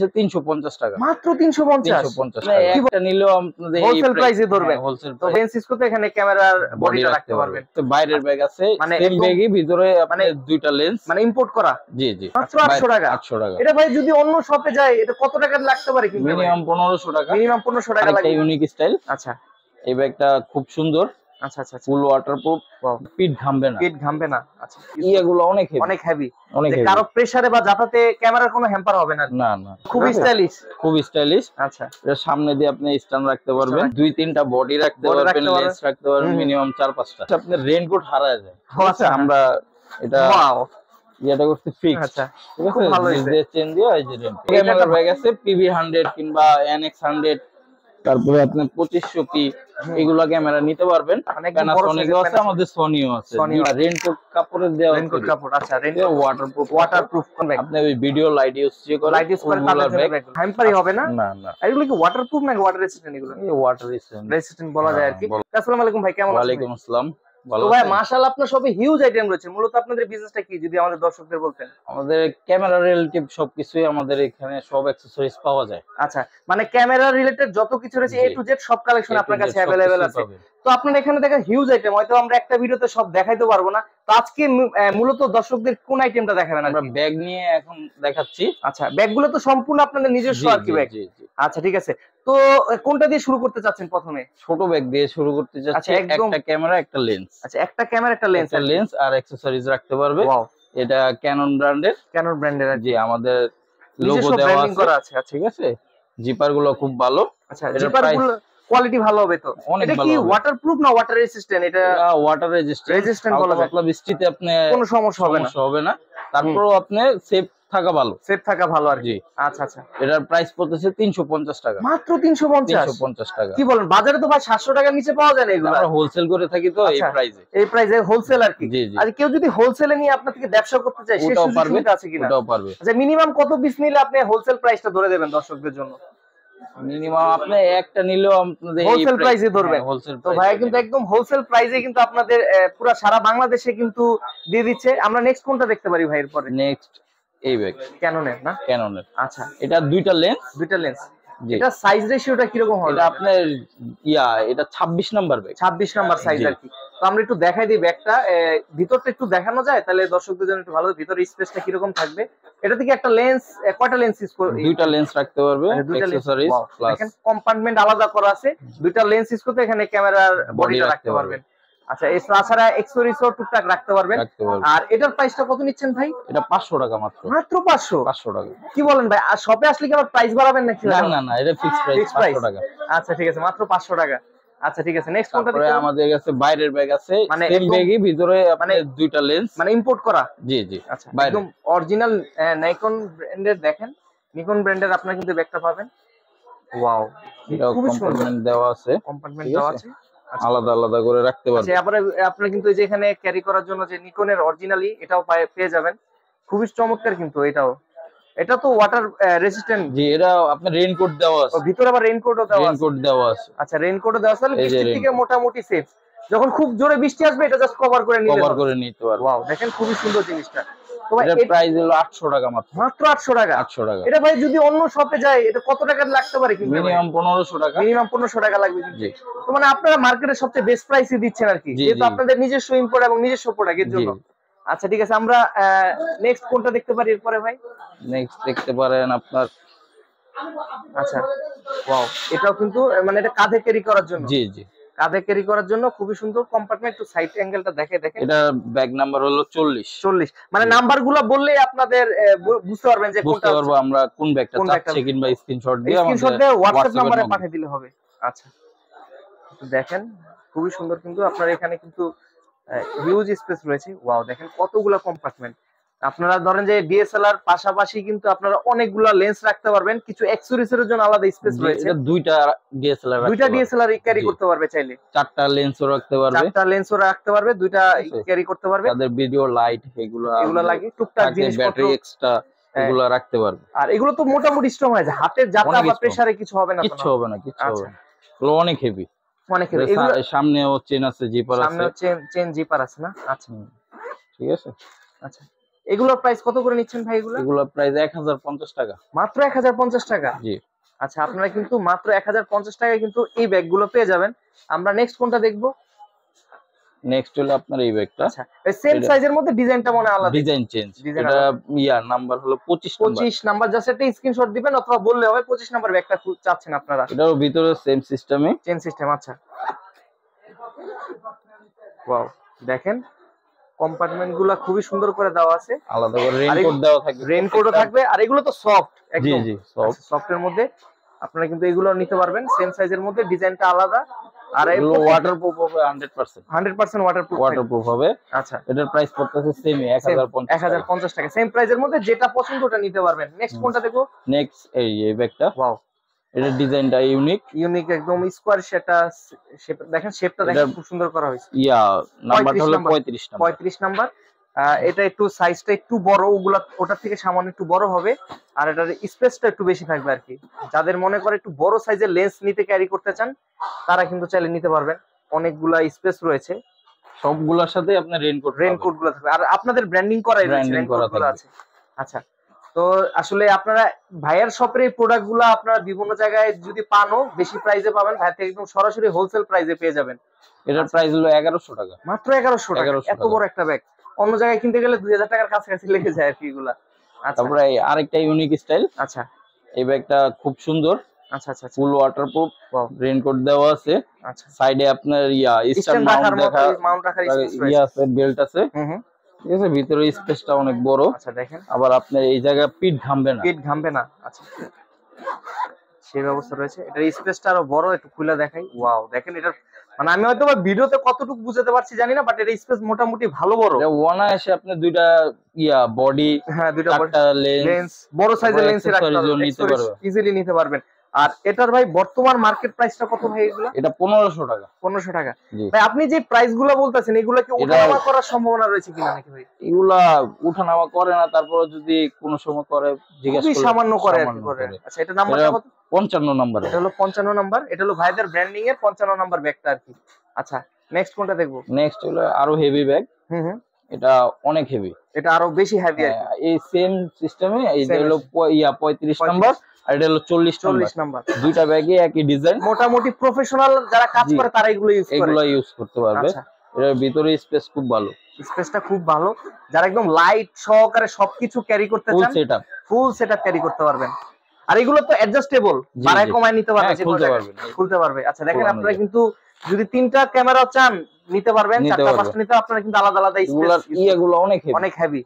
350 টাকা, মাত্র 350। 350 টাকা একটা নিলেও আপনাদের হোলসেল প্রাইসে ধরবেন। হোলসেল তো লেন্স স্কোপে এখানে ক্যামেরার বডিটা রাখতে পারবেন। তো বাইরের ব্যাগ আছে, মানে সেম ব্যাগই ভিতরে আপনাদের দুইটা লেন্স, মানে ইম্পোর্ট করা। জি জি, মাত্র 800 টাকা। 800 টাকা। এটা ভাই যদি অন্য শপে যায় এটা কত টাকা লাগতে পারে? কিন্তু মিনিমাম 1500 টাকা, মিনিমাম 1500 টাকা একটা লাগবে। Unique style. আচ্ছা এই ব্যাগটা খুব সুন্দর, আচ্ছা আচ্ছা, ফুল ওয়াটারপ্রুফ, পিঠ ঘামবে না, পিট ঘামবে না। আচ্ছা, এগুলো অনেক হেভি, অনেক হেভি, অনেক যে হেভি। কারো প্রেসারে বা যাতাতে ক্যামেরার কোনো হ্যাম্পার হবে না। না না, খুব স্টাইলিশ, খুব স্টাইলিশ। আচ্ছা, এর সামনে দিয়ে আপনি স্ট্যান্ড রাখতে পারবেন, দুই তিনটা বডি রাখতে পারবেন, লেন্স রাখতে পারবেন, মিনিমাম 4-5টা। আপনার রেইনকোট হারায় যায়, আচ্ছা আমরা এটা ওয়াও এটা করতে ফিক্সড। আচ্ছা, ঠিক খুব ভালো আছে, হয়েছে। যে চেঞ্জ দিয়ে এই যে রেন্ট ক্যামেরার ব্যাগ আছে, পিভি 100 কিংবা এনএক্স 100, তারপরে আপনি 2500 পি, এগুলা ক্যামেরা নিতে পারবেন। প্যানাসোনিক আছে, আমাদের সোনিও আছে। রেইনকোট কাপড়ের দেওয়া, রেইনকোট কাপড়, আচ্ছা, রেইনকোট ওয়াটারপ্রুফ, ওয়াটারপ্রুফ ব্যাগ। আপনি ওই ভিডিও লাইট ইউজ করে, লাইট ইউজ করে তাদের জন্য ব্যাগ হ্যাম্পারই হবে না। না না, এগুলো কি ওয়াটারপ্রুফ নাকি ওয়াটার রেজিস্ট্যান্ট? এগুলো ওয়াটার রেজিস্ট্যান্ট বলা যায় আর কি। আসসালামু আলাইকুম ভাই, কেমন আছেন? ওয়ালাইকুম আসসালাম, ভালো তো ভাই আছেন? মাশাআল্লাহ আপনার সবে হিউজ আইটেম রয়েছে। মূলত আপনাদের বিজনেসটা কি যদি আমাদের দর্শকদের বলতেন? আমাদের ক্যামেরা রিলেটিভ সবকিছুই আমাদের এখানে, সব অ্যাকসেসরিজ পাওয়া যায়। আচ্ছা, মানে ক্যামেরা রিলেটেড যত কিছু রয়েছে এ টু জেড সব কালেকশন আপনার কাছে अवेलेबल আছে। তো আপনার এখানে দেখা হিউজ আইটেম, হয়তো আমরা একটা ভিডিওতে সব দেখাইতে পারবো না। তো আজকে মূলত দর্শকদের কোন আইটেমটা দেখাবেন? আমরা ব্যাগ নিয়ে এখন দেখাচ্ছি। আচ্ছা, ব্যাগগুলো তো সম্পূর্ণ আপনাদের নিজস্ব আর কি ব্যাগ? আচ্ছা ঠিক আছে। তো কোনটা দিয়ে শুরু করতে চাচ্ছেন প্রথমে? ছোট ব্যাগ দিয়ে শুরু করতে চাচ্ছি। একটা ক্যামেরা, একটা লেন্স। আচ্ছা, একটা ক্যামেরা, একটা লেন্স আর অ্যাকসেসরিজ রাখতে পারবে। ওয়াও, এটা ক্যানন ব্র্যান্ডের। ক্যানন ব্র্যান্ডের, জি, আমাদের লোগো দেওয়া আছে। ঠিক আছে, জিপার গুলো খুব ভালো। আচ্ছা, জিপার গুলো কোয়ালিটি ভালো হবে তো? এটা কি ওয়াটারপ্রুফ না ওয়াটার রেজিস্ট্যান্ট? এটা ওয়াটার রেজিস্ট্যান্ট বলা যায়। বৃষ্টিতে আপনি কোনো সমস্যা হবে না। তারপরও আপনি সেফ থাকা ভালো, আর কি। আচ্ছা আচ্ছা, এটার প্রাইস পড়তেছে 350 টাকা, মাত্র 350 টাকা। কি বলেন, বাজারে তো ভাই 700 টাকার নিচে পাওয়া যায় না এগুলো। আমরা হোলসেল করে থাকি তো এই প্রাইসে হোলসেল আর কি। আর কেউ যদি হোলসেলে নিয়ে আপনার থেকে ব্যবসা করতে চায় সেই সুযোগটা আছে কিনা? ওটাও পারবে। আচ্ছা, মিনিমাম কত পিস নিলে আপনি হোলসেল প্রাইসটা ধরে দেবেন দর্শকদের জন্য? মিনিমাম আপনি একটা নিলেও আপনাদের হোলসেল প্রাইসে ধরবেন। তো ভাই কিন্তু একদম হোলসেল প্রাইসে কিন্তু আপনাদের পুরো সারা বাংলাদেশে কিন্তু দিয়ে দিচ্ছে। আমরা নেক্সট কোনটা দেখতে পারি ভাই? এরপরে নেক্সট এই ব্যাগ ক্যাননের না? ক্যাননের। আচ্ছা, এটা দুইটা লেন্স। এটা সাইজ রেশিওটা কি রকম হবে? এটা আপনার এটা 26 নাম্বার ব্যাগ, 26 নাম্বার সাইজ আর কি। তো আমরা একটু দেখাই দিই ব্যাগটা, ভিতরটা একটু দেখানো যায় তাহলে দর্শকদের জন্য একটু ভালো। ভিতরে স্পেসটা কি রকম থাকবে? এটা থেকে একটা লেন্স, কয়টা লেন্স ইউজ করবে? দুইটা লেন্স রাখতে পারবে, অ্যাকসেসরিজ প্লাস দেখেন কম্পার্টমেন্ট আলাদা করা আছে। দুইটা লেন্স ইউজ করতে এখানে ক্যামেরার বডিটা রাখতে পারবেন। আচ্ছা, এছাড়া অ্যাকসেসরিজও টুকটাক রাখতে পারবেন। আর এটার প্রাইসটা কত নিচ্ছেন ভাই? এটা 500 টাকা মাত্র। মাত্র 500 টাকা। কি বলেন ভাই? আর শপে আসলে কি আবার প্রাইস বাড়াবেন নাকি? না না, এটা ফিক্সড প্রাইস 500 টাকা। আচ্ছা ঠিক আছে, মাত্র 500 টাকা। আচ্ছা ঠিক আছে, নেক্সট কোনটা দেখতে? আমাদের কাছে বাইরের ব্যাগ আছে, সেম ব্যাগই ভিতরে মানে দুইটা লেন্স, মানে ইম্পোর্ট করা। জি জি, আচ্ছা, একদম অরিজিনাল নিকন ব্র্যান্ডের। দেখেন নিকন ব্র্যান্ডের আপনারা কিন্তু ব্যাগটা পাবেন। ওয়াও, খুব সুন্দর দেওয়া আছে, কম্পার্টমেন্ট দেওয়া আছে, আলাদা আলাদা করে রাখতে পারবেন। আচ্ছা, তারপরে আপনারা কিন্তু এই যে এখানে ক্যারি করার জন্য যে নিকনের অরিজিনালি এটাও পেয়ে যাবেন। খুবই চমৎকার কিন্তু এটাও। এটা তো ওয়াটার রেজিস্ট্যান্ট। জি, এটা আপনার রেইনকোট দেওয়া আছে, ভিতরে আবার রেইনকোটও দেওয়া আছে। আচ্ছা, রেইনকোটও দেওয়া আছে, তাহলে বৃষ্টি থেকে মোটামুটি সেফ। যখন খুব জোরে বৃষ্টি আসবে এটা জাস্ট কভার করে নিতে পারবে। ওয়াও, দেখেন খুবই সুন্দর জিনিসটা। তো ভাই এর প্রাইস হলো 800 টাকা মাত্র। মাত্র 800 টাকা। 800 টাকা। এটা ভাই যদি অন্য শপে যায় এটা কত টাকা লাগতে পারে? কিন্তু মিনিমাম 1500 টাকা। মিনিমাম 1500 টাকা লাগবে কিন্তু। তো মানে আপনারা মার্কেটে সবচেয়ে বেস্ট প্রাইসে দিচ্ছেন আর কি, যেহেতু আপনাদের নিজস্ব ইম্পোর্ট এবং নিজস্ব প্রোডাক্টের জন্য। আচ্ছা ঠিক আছে, আমরা নেক্সট কোনটা দেখতে পারি এরপরে ভাই? নেক্সট দেখতে পারেন আপনার, আচ্ছা ওয়াও, এটাও কিন্তু মানে এটা কাঁধে ক্যারি করার জন্য। জি জি, কাঁধে ক্যারি করার জন্য খুবই সুন্দর কম্পার্টমেন্ট। একটু সাইড অ্যাঙ্গেলটা দেখেন। এটা ব্যাগ নাম্বার হলো 40। মানে নাম্বারগুলো বললে আপনাদের বুঝতে পারবেন যে কোনটা পারবো আমরা কোন ব্যাগটা চাচ্ছি, কিংবা স্ক্রিনশট দিয়ে হোয়াটসঅ্যাপ নম্বরে পাঠিয়ে দিলে হবে। আচ্ছা, দেখেন খুবই সুন্দর কিন্তু আপনার এখানে কিন্তু হিউজ স্পেস রয়েছে। ওয়াও, দেখেন কতগুলো কম্পার্টমেন্ট। আপনারা ধরেন যে ডিএসএলআর পাশাপাশি কিন্তু আপনারা অনেকগুলো লেন্স রাখতে পারবেন। কিছু অ্যাকসেসরিজের জন্য আলাদা স্পেস রয়েছে। এটা দুইটা ডিএসএলআর ক্যারি করতে পারবে চাইলে। চারটা লেন্সও রাখতে পারবে, দুইটা ক্যারি করতে পারবে। তাদের ভিডিও লাইট এগুলো লাগে, টুকটাক জিনিসপত্র, ব্যাটারি এক্সট্রা এগুলো রাখতে পারবে। আর এগুলো তো মোটামুটি স্ট্রং হয়, হাতের যাতা বা প্রেসারে কিছু হবে না। কিছু হবে না। এগুলো অনেক হেভি। সামনেও চেন আছে, জিপার আছে। চেন জিপার আছে না? আচ্ছা ঠিক আছে। আচ্ছা, এগুলোর প্রাইস কত করে নিচ্ছেন ভাই এগুলো? এগুলোর প্রাইস 1050 টাকা। মাত্র 1050 টাকা? জি। আচ্ছা, আপনারা কিন্তু মাত্র 1050 টাকায় কিন্তু এই ব্যাগগুলো পেয়ে যাবেন। আমরা নেক্সট কোনটা দেখবো? নেক্সট হলো আপনার এই ব্যাগটা। আচ্ছা, এই সেম সাইজের মধ্যে ডিজাইনটা মনে আলাদা। Design change. এটা নাম্বার হলো 25 নাম্বার। 25 নাম্বার, জাস্ট একটা স্ক্রিনশট দিবেন অথবা বললে হবে 25 নাম্বার ব্যাগটা চাচ্ছেন আপনারা। এটার ভিতরে সেম সিস্টেমে চেন সিস্টেম। আচ্ছা, ওয়াও, দেখেন কম্পার্টমেন্ট গুলা খুবই সুন্দর করে দেওয়া আছে, আলাদা করে রেইনকোট দেওয়া থাকবে, রেইনকোটও থাকবে। আর এগুলো তো সফট, জি একদম জি সফট। সফটের মধ্যে আপনারা কিন্তু এগুলো নিতে পারবেন, সেম সাইজের মধ্যে, ডিজাইনটা আলাদা। আর এগুলো ওয়াটারপ্রুফ হবে 100%। 100% ওয়াটারপ্রুফ হবে। আচ্ছা, এটার প্রাইস পড়তেছে সেম 1050 টাকা। সেম প্রাইজের মধ্যে যেটা পছন্দ ওটা নিতে পারবেন। নেক্সট কোনটা দেখো? নেক্সট এই ব্যাগটা। ওয়াও, এটার ডিজাইনটা ইউনিক, একদম স্কোয়ার সেটা শেপ, দেখেন শেপটা দেখেন খুব সুন্দর করা হয়েছে। নাম্বারটা হলো 35 নাম্বার। এটা একটু সাইজটা একটু বড়, ওটার থেকে সামান্য একটু বড় হবে। আর এটার স্পেসটা একটু বেশি থাকবে আর কি। যাদের মনে করে একটু বড় সাইজের লেন্স নিতে ক্যারি করতে চান তারা কিন্তু চাইলে নিতে পারবেন, অনেকগুলা স্পেস রয়েছে। সবগুলোর সাথে আপনার রেইনকোট গুলো থাকবে, আর আপনাদের ব্র্যান্ডিং করাই রয়েছে, রেইনকোট গুলো আছে। আচ্ছা, তো আসলে আপনারা ভাইয়ার শপের এই প্রোডাক্ট গুলো আপনারা বিভিন্ন জায়গায় যদি পানও বেশি প্রাইসে পাবেন, ভাই থেকে একদম সরাসরি হোলসেল প্রাইসে পেয়ে যাবেন। এটার প্রাইস হলো 1100 টাকা, মাত্র 1100 টাকা। এত বড় একটা ব্যাগ অন্য জায়গায় কিনতে গেলে 2000 টাকার কাছাকাছি লেগে যায় আর কি এগুলা। আচ্ছা, তারপরে আরেকটা ইউনিক স্টাইল। আচ্ছা, এই ব্যাগটা খুব সুন্দর। আচ্ছা আচ্ছা, ফুল ওয়াটারপ্রুফ, রেইনকোট দেওয়া আছে। আচ্ছা, সাইডে আপনার স্ট্যান্ড মাউন্ট রাখার আছে, বেল্ট আছে। ঠিক আছে, ভিতরে স্পেসটা অনেক বড়। আচ্ছা, দেখেন আবার আপনার এই জায়গায় পিঠ ঘামবে না। আচ্ছা, সেই ব্যবস্থা রয়েছে। এটার স্পেসটা আরো বড়, একটু খুলে দেখাই। ওয়াও, দেখেন এটার মানে আমি হয়তো ভিডিওতে কতটুকু বুঝাতে পারছি জানি না, বাট এর স্পেস মোটামুটি ভালো বড়। এটা অনায়াসে আপনি দুইটা বডি, হ্যাঁ দুইটা লেন্স, বড় সাইজের লেন্স নিতে পারবেন, ইজিলি নিতে পারবেন। আর এটার ভাই বর্তমান মার্কেট প্রাইসটা কত ভাই এগুলা? এটা 1500 টাকা। 1500 টাকা। ভাই আপনি যে প্রাইস গুলো বলতেছেন এগুলা কি ওঠানামা করার সম্ভাবনা রয়েছে কিনা নাকি ভাই? এগুলা ওঠানামা করে না, তারপর যদি কোনো সময় করে জিজ্ঞাসা করলে সামান্য করে আর কি করে। আচ্ছা, এটা নাম্বারটা কত? 55 নাম্বার। এটা হলো 55 নাম্বার। এটা হলো ভাইদের ব্র্যান্ডিং এর 55 নাম্বার ব্যাগটা আর কি। আচ্ছা, নেক্সট কোনটা দেখবো? নেক্সট হলো আরো হেভি ব্যাগ। এটা অনেক হেভি, এটা আরো বেশি হেভি আর কি। এই সেম সিস্টেমে এই হলো 35 নাম্বার আর এটা হলো 40 নাম্বার। দুইটা ব্যাগে একই ডিজাইন। মোটামুটি প্রফেশনাল যারা কাজ করে তারা এগুলো ইউজ করতে পারবে। এর ভিতরে স্পেস খুব ভালো, স্পেসটা খুব ভালো। যারা একদম লাইট সহকারে সবকিছু ক্যারি করতে চান, ফুল সেটআপ ক্যারি করতে পারবেন। আর এগুলো তো অ্যাডজাস্টেবল, বাড়ায় কমায় নিতে পারবে, খুলতে পারবে। আচ্ছা, দেখেন আপনারা কিন্তু যদি তিনটা ক্যামেরা চান নিতে পারবেন, চারটা পাঁচটা নিতে আপনারা কিন্তু আলাদা আলাদা স্পেস। এগুলো অনেক হেভি,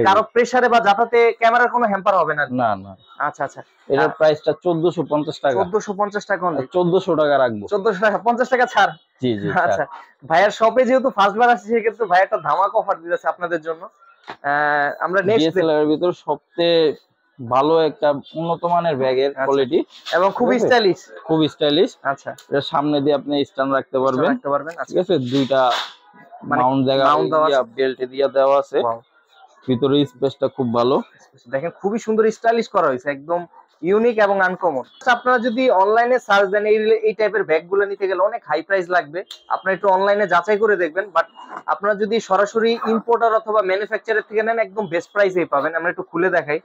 কারো প্রেসারে বা যাতায়াতে ক্যামেরার কোনো হ্যাম্পার হবে না। না। আচ্ছা আচ্ছা, এর প্রাইসটা 1450 টাকা। 1450 টাকা অনলি। 1400 টাকা রাখবো। 1400 টাকা, 50 টাকা ছাড়। জি। আচ্ছা, ভাইয়ার শপে যেহেতু ফার্স্ট বার আসছে সেক্ষেত্রে ভাই একটা ধামাকা অফার দিতেছে আপনাদের জন্য। আমরা নেক্সট ডিএসএলআর এর ভিতর সবচেয়ে ভালো একটা উন্নত মানের ব্যাগের কোয়ালিটি এবং খুবই স্টাইলিশ। আচ্ছা, এর সামনে দিয়ে আপনি স্ট্যান্ড রাখতে পারবেন। ঠিক আছে, দুইটা মাউন্ট বেল্ট দিয়ে দেওয়া আছে। ভিতরে স্পেসটা খুব ভালো, দেখেন খুবই সুন্দর স্টাইলিশ করা হয়েছে, একদম ইউনিক এবং আনকমন। আপনারা যদি অনলাইনে সার্চ দেন এই টাইপের ব্যাগগুলো নিতে গেলে অনেক হাই প্রাইস লাগবে। আপনারা একটু অনলাইনে যাচাই করে দেখবেন, বাট আপনারা যদি সরাসরি ইম্পোর্টার অথবা ম্যানুফ্যাকচারার থেকে নেন একদম বেস্ট প্রাইসেই পাবেন। আমরা একটু খুলে দেখাই।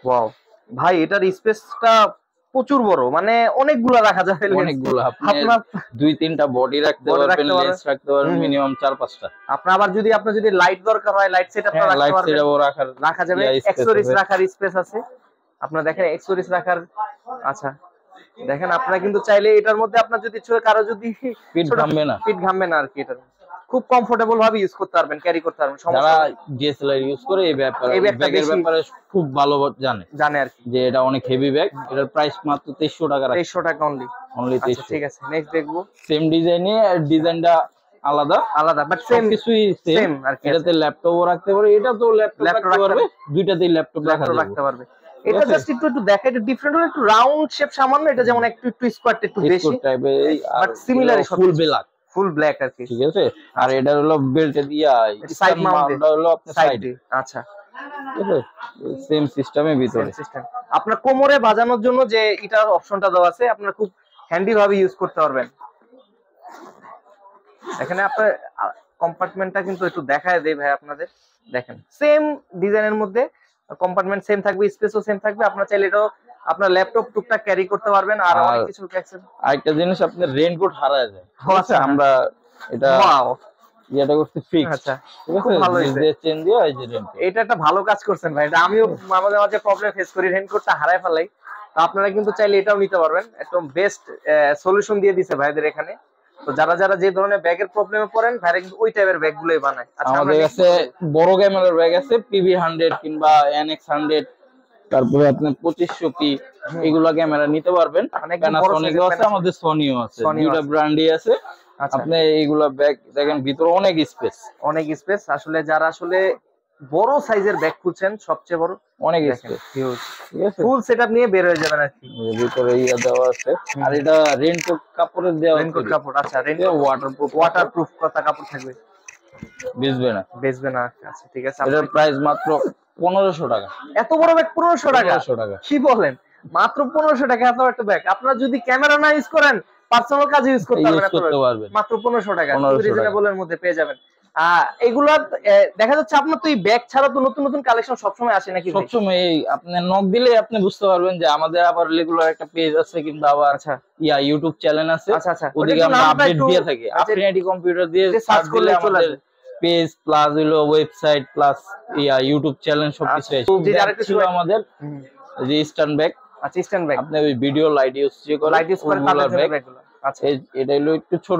ওয়াও ভাই, এটার স্পেসটা প্রচুর বড়, মানে অনেকগুলা রাখা যাবে। আপনার দুই তিনটা বডি রাখতে পারবেন, লেন্স রাখতে পারবেন, মিনিমাম 4-5টা। আপনার যদি লাইট দরকার হয় লাইট সেটআপ রাখা যাবে। অ্যাকসেসরিজ রাখার স্পেস আছে। আপনারা দেখেন অ্যাকসেসরিজ রাখার। আচ্ছা, দেখেন আপনারা কিন্তু চাইলে এটার মধ্যে আপনার যদি কারো যদি পিঠ ঘামবে না আর কি, এটা খুব কমফোর্টেবল ভাবে ইউজ করতে পারবেন, ক্যারি করতে পারবেন। যারা ডিএসএলআর ইউজ করে এই ব্যাগের ব্যাপারে খুব ভালো জানে আর কি, যে এটা অনেক হেভি ব্যাগ। এটার প্রাইস মাত্র 2300 টাকা। 2300 টাকা অনলি। 2300। ঠিক আছে, নেক্সট দেখবো। সেম ডিজাইনে, ডিজাইনটা আলাদা বাট সেম কিছুই সেম আর কি। এটাতে ল্যাপটপও রাখতে পারবে, এটা তো ল্যাপটপ রাখতে পারবে, দুইটাতেই ল্যাপটপ রাখতে পারবে। এটা জাস্ট একটু দেখা, একটু ডিফারেন্ট হলো, একটু রাউন্ড শেপ সামান্য, এটা যেমন একটু স্কোয়ার একটু বেশি টাইপের, বাট সিমিলার, ফুল ব্ল্যাক আর কি। ঠিক আছে, আর এটা হলো বেল্টে দিয়া সাইড মাউন্ট হলো আপনার সাইডে। আচ্ছা, ঠিক আছে, সেম সিস্টেমের ভিতরে। আপনার কোমরে বাজানোর জন্য যে এটার অপশনটা দেওয়া আছে, আপনারা খুব হ্যান্ডি ভাবে ইউজ করতে পারবেন। এখানে আপনার কম্পার্টমেন্টটা কিন্তু একটু দেখায় দেই ভাই আপনাদের। দেখেন সেম ডিজাইনের মধ্যে কম্পার্টমেন্ট সেম থাকবে, স্পেসও সেম থাকবে। আপনার চাইলে এটাও আপনার ল্যাপটপ টুকটাক ক্যারি করতে পারবেন। আর অনেক কিছু আরেকটা জিনিস, আপনার রেইনকোট হারায় যায়। আচ্ছা, আমরা এটা ইয়েটা করতে ফিক্স। আচ্ছা, ঠিক আছে, ভালো হইছে চেঞ্জ দিয়ে এই যে রেইনকোট, এটা একটা ভালো কাজ করছেন ভাই। এটা আমিও মাঝে মাঝে প্রবলেম ফেস করি, রেইনকোটটা হারায় ফেলাই। আপনারা কিন্তু চাইলে এটাও নিতে পারবেন, একদম বেস্ট সলিউশন দিয়ে দিছে ভাইদের এখানে। তো যারা যারা যে ধরনের ব্যাগের প্রবলেমে পড়েন, ভাইরা কিন্তু ওই টাইপের ব্যাগগুলোই বানায়। আচ্ছা, আমাদের কাছে বড় ক্যামেরার ব্যাগ আছে, পিভি 100 কিংবা এনএক্স 100, তারপরে আপনার 2500 পি, এগুলা ক্যামেরা নিতে পারবেন। প্যানাসোনিকও আছে, আমাদের সোনিও আছে, দুইটা ব্র্যান্ডই আছে। আপনি এইগুলা ব্যাগ দেখেন, ভিতরে অনেক স্পেস, অনেক স্পেস। আসলে যারা আসলে বড় সাইজের ব্যাগ খুঁজছেন, সবচেয়ে বড় অনেক স্পেস, হিউজ, ঠিক আছে, ফুল সেটআপ নিয়ে বের হয়ে যাবেন আর কি। ভিতরে ইয়া দেওয়া আছে, আর এটা রেইনকোট কাপড়ের দেওয়া, রেইনকোট কাপড়। আচ্ছা, রেইনকোট ওয়াটারপ্রুফ কথা কাপড় থাকবে, ভিজবে না, ভিজবে না। আচ্ছা, ঠিক আছে। এটার প্রাইস মাত্র 1500 টাকা। এত বড় ব্যাগ 1500 টাকা? 1500 টাকা, কি বলেন? মাত্র 1500 টাকা এত একটা ব্যাগ। আপনারা যদি ক্যামেরা না ইউজ করেন, পার্সোনাল কাজে ইউজ করতে পারবেন, মাত্র 1500 টাকা রিজনেবলের মধ্যে পেয়ে যাবেন। এগুলা দেখা যাচ্ছে আপনার তো এই ব্যাগ ছাড়া তো নতুন নতুন কালেকশন সবসময় আসে নাকি? সবসময় আপনি নক দিলে আপনি বুঝতে পারবেন যে আমাদের আবার রেগুলার একটা পেজ আছে, কিন্তু আবার ইউটিউব চ্যানেল আছে। ওদিকে আমরা আপডেট দিয়ে থাকি। আপনি আইডি কম্পিউটার দিয়ে সার্চ করলে আমাদের পেজ প্লাস হলো ওয়েবসাইট প্লাস ইউটিউব চ্যানেল সবকিছু আছে। আরেকটা ছিল আমাদের যে স্ট্যান্ড ব্যাগ। আচ্ছা, স্ট্যান্ড ব্যাগ, আপনি ওই ভিডিও লাইট ইউজ করে ব্যাগগুলো। আচ্ছা, এটা হলো একটু ছোট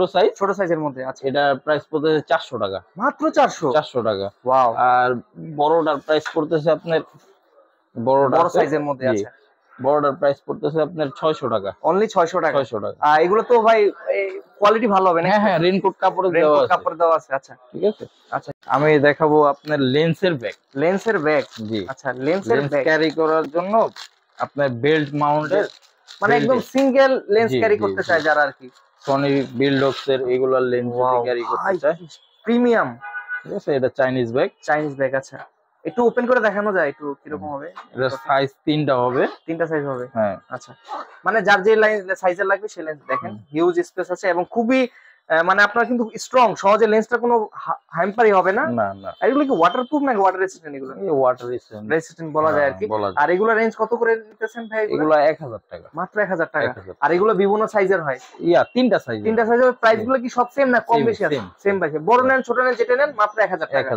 সাইজের মধ্যে। আচ্ছা, এটা প্রাইস পড়তেছে 400 টাকা, মাত্র 400 টাকা। ওয়াও। আর বড়টার প্রাইস পড়তেছে আপনার, বড় সাইজের মধ্যে আছে, বড়টার প্রাইস পড়তেছে আপনার 600 টাকা, অনলি 600 টাকা। 600 টাকা। এগুলো তো ভাই কোয়ালিটি ভালো হবে না? হ্যাঁ, রেইনকোট কাপড়ের দেওয়া আছে। আচ্ছা, ঠিক আছে। আচ্ছা, আমি দেখাবো আপনার লেন্সের ব্যাগ। লেন্সের ব্যাগ, জি। আচ্ছা, লেন্সের ব্যাগ ক্যারি করার জন্য আপনার বেল্ট মাউন্টের, মানে একদম সিঙ্গেল লেন্স ক্যারি করতে চায় যারা আর কি। সনি বিল্ডক্স এর এগুলা লেন্স ক্যারি করতে চায়, প্রিমিয়াম। ঠিক আছে, এটা চাইনিজ ব্যাগ। আচ্ছা, একটু ওপেন করে দেখানো যায় একটু কিরকম হবে? এটা সাইজ 3টা হবে, 3টা সাইজ হবে। হ্যাঁ। আচ্ছা, মানে যার যে সাইজের লাগবে সেই লেন্স দেখেন, হিউজ স্পেস আছে এবং খুবই মানে আপনার কিন্তু স্ট্রং, সহজে লেন্সটা কোনো হ্যাম্পারই হবে না। না না। এগুলো কি ওয়াটারপ্রুফ নাকি ওয়াটার রেজিস্ট্যান্ট? এগুলো ওয়াটার রেজিস্ট্যান্ট বলা যায় আর কি। আর এগুলো রেঞ্জ কত করে নিতেছেন ভাই? এগুলো 1000 টাকা, মাত্র 1000 টাকা। আর এগুলো বিভিন্ন সাইজের হয়? 3টা সাইজের। প্রাইস গুলো কি সব সেম না কম বেশি আছে? সেম ভাই, বড় নেন ছোট নেন যেটা নেন মাত্র 1000 টাকা।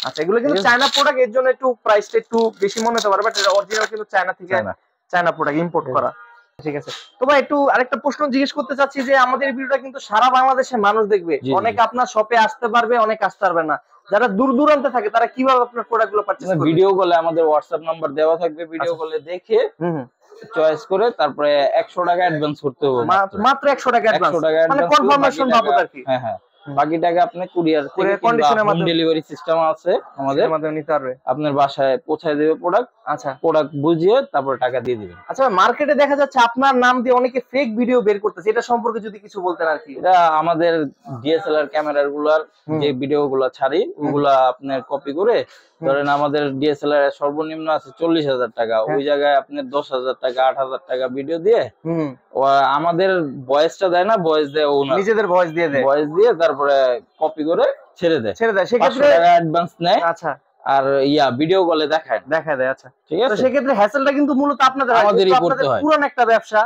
আচ্ছা, এগুলো কিন্তু চায়না প্রোডাক্ট, এর জন্য একটু প্রাইসটা একটু বেশি মনে হতে পারে, বাট এটা অরিজিনাল কিন্তু চায়না থেকে, চায়না প্রোডাক্ট ইম্পোর্ট করা। ঠিক আছে। তো ভাই একটু আরেকটা প্রশ্ন জিজ্ঞেস করতে চাচ্ছি যে আমাদের ভিডিওটা কিন্তু সারা বাংলাদেশের মানুষ দেখবে, অনেক আপনার শপে আসতে পারবে, অনেক আসতে পারবে না। যারা দূর দূরান্তে থাকে তারা কিভাবে আপনার প্রোডাক্টগুলো পারচেজ করবে? ভিডিও কলে আমাদের হোয়াটসঅ্যাপ নাম্বার দেওয়া থাকবে, ভিডিও কলে দেখে চয়েস করে তারপরে 100 টাকা অ্যাডভান্স করতে হবে, মাত্র 100 টাকা অ্যাডভান্স, মানে কনফার্মেশন বাবদ আর কি। হ্যাঁ, বাকি টাকা আপনি কুরিয়ার কন্ডিশনের মাধ্যমে, ডেলিভারি সিস্টেম আছে আমাদের, মাধ্যমে নিতে পারবে, আপনার বাসায় পৌঁছায় দেবে প্রোডাক্ট। আচ্ছা, প্রোডাক্ট বুঝিয়ে তারপর টাকা দিয়ে দিবেন। আচ্ছা, মার্কেটে দেখা যাচ্ছে আপনার নাম দিয়ে অনেকে ফেক ভিডিও বের করতেছে, এটা সম্পর্কে যদি কিছু বলতেন আর কি। এটা আমাদের ডিএসএলআর ক্যামেরার গুলার যে ভিডিও গুলা ছাড়ি, ওগুলা আপনার কপি করে, ধরেন আমাদের ডিএসএলআর সর্বনিম্ন আছে 40,000 টাকা, ওই জায়গায় আপনার 10,000 টাকা 8,000 টাকা ভিডিও দিয়ে আমাদের ভয়েসটা দেয় না, ভয়েস দেয় ওনার, নিজেদের ভয়েস দিয়ে তারপরে কপি করে ছেড়ে দেয়। সেক্ষেত্রে অ্যাডভান্স নেয়। আচ্ছা, আর ভিডিও কলে দেখায় দেয়। আচ্ছা, ঠিক আছে। সেক্ষেত্রে হ্যাসেলটা কিন্তু মূলত আপনাদের, আমাদেরই করতে হয়, পুরান একটা ব্যবসা,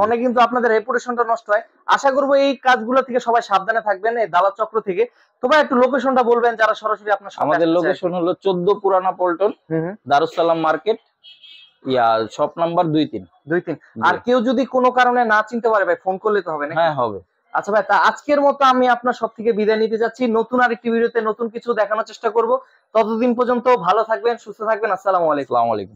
অনেক কিন্তু আপনাদের রেপুটেশনটা নষ্ট হয়। আশা করবো এই কাজগুলো থেকে সবাই সাবধানে থাকবেন, এই দালাল চক্র থেকে। তবে একটু লোকেশনটা বলবেন যারা সরাসরি আপনার সাথে। আমাদের লোকেশন হলো 14 পুরানা Paltan, Darussalam market, shop number 23। আর কেউ যদি কোনো কারণে না চিনতে পারে ভাই, ফোন করলে তো হবে না? হ্যাঁ, হবে। আচ্ছা ভাই, তা আজকের মতো আমি আপনার সব থেকে বিদায় নিতে যাচ্ছি। নতুন আরেকটি ভিডিওতে নতুন কিছু দেখানোর চেষ্টা করব। ততদিন পর্যন্ত ভালো থাকবেন, সুস্থ থাকবেন। আসসালামু আলাইকুম।